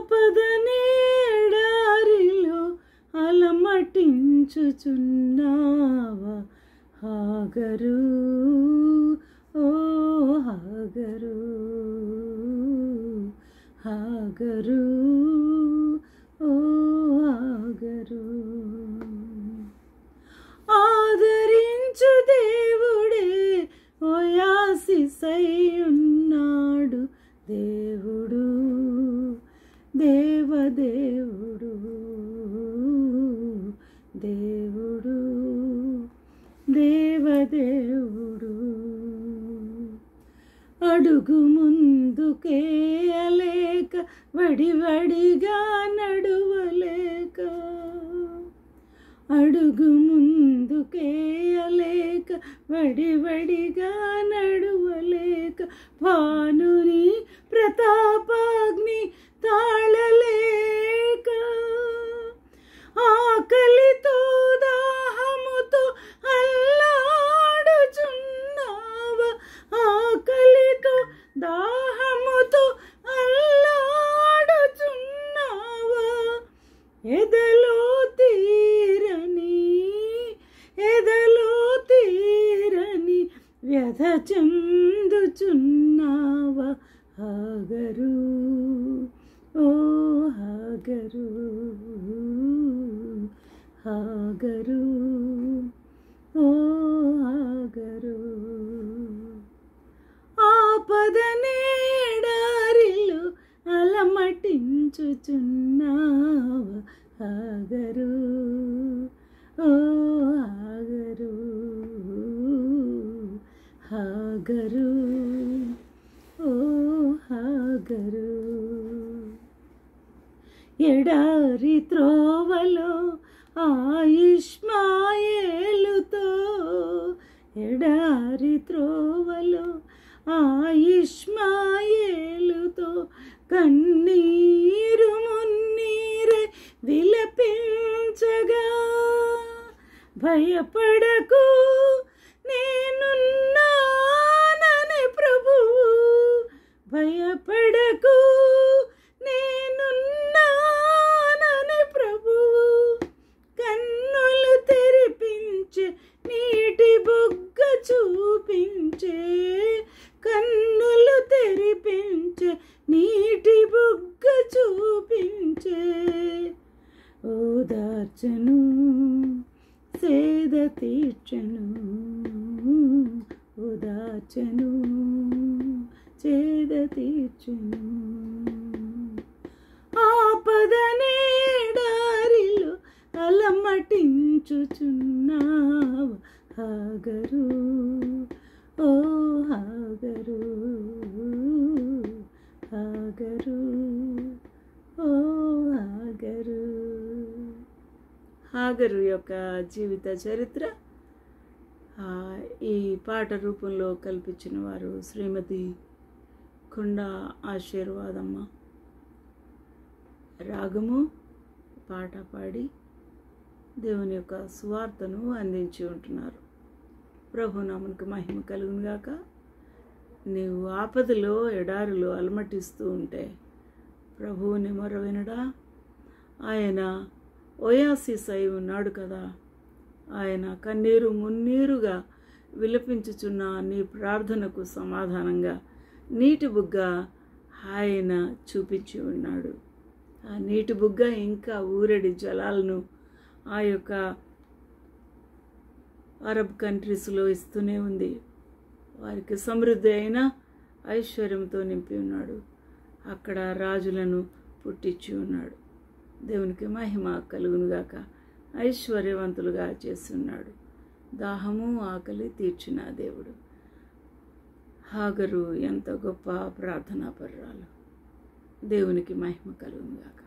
ఆపదనేడారిలో అలమటించుచున్నావా హాగరు, ఓ హాగరు, హాగరు, ఓ హాగరు. ఆదరించు దేవుడే ఓయాసిసయ్యున్నాడు దేవుడు, దేవదేవుడు, దేవుడు, దేవదేవుడు. అడుగు ముందుకేయలేక వడివడిగా నడువలేక, అడుగు ముందుకేయలేక వడివడిగా నడువలేక, భానుని ప్రతాపాగ్ని తాళలేక, ఆకలితో దాహముతో అల్లాడుచున్నావా, ఆకలితో దాహముతో అల్లాడుచున్నావా, ఎదలో తీరని వ్యధ చెందుచున్నావా హాగరు, ఓ హాగరు, హాగరు, ఓ హాగరు. ఆపదనేడారిలో అలమటించుచున్నావా హాగరు, ఓ హాగరు, హాగరు, ఓ హాగరు. ఎడారి త్రోవలో ఆ ఇష్మాయేలుతో, ఎడారి త్రోవలో ఆ ఇష్మాయేలుతో కన్నీరు మున్నీరై విలపించగా, భయపడకు నేనున్నానని ప్రభువు, భయపడకు నేనున్నానని ప్రభువు, కన్నులు తెరిపించే నీటి బుగ్గ చూపించే, కన్నులు తెరిపించే నీటి బుగ్గ చూపించే, ఓదార్చను సేద తీర్చను, ఓదార్చను చేద తీర్చను. ఆపదనేడారిలో అలమటించుచున్నావా హాగరు, ఓ హాగరు, హాగరు, ఓ హాగరు. హాగరు యొక్క జీవిత చరిత్ర ఈ పాట రూపంలో కల్పించిన వారు శ్రీమతి కొండా ఆశీర్వాదమ్మ. రాగము పాట పాడి దేవుని యొక్క సువార్తను అందించి ఉంటున్నారు. ప్రభునామమునకు మహిమ కలుగును గాక. నీవు ఆపదలో ఎడారిలో అలమటిస్తూ ఉంటే ప్రభువుని మొర వినడా? ఆయన ఓయాసిస్ అయి ఉన్నాడు కదా. ఆయన కన్నీరు మున్నీరుగా విలపించుచున్న నీ ప్రార్థనకు సమాధానంగా నీటి బుగ్గ ఆయన చూపించి ఉన్నాడు. ఆ నీటి బుగ్గ ఇంకా ఊరడి జలాలను ఆ యొక్క అరబ్ కంట్రీస్లో ఇస్తూనే ఉంది. వారికి సమృద్ధి అయిన ఐశ్వర్యంతో నింపి ఉన్నాడు. అక్కడ రాజులను పుట్టించి ఉన్నాడు. దేవునికి మహిమ కలుగునుగాక. ఐశ్వర్యవంతులుగా చేస్తున్నాడు. దాహము ఆకలి తీర్చిన దేవుడు. హాగరు ఎంత గొప్ప ప్రార్థనాపరురాలు. దేవునికి మహిమ కలుగునుగాక.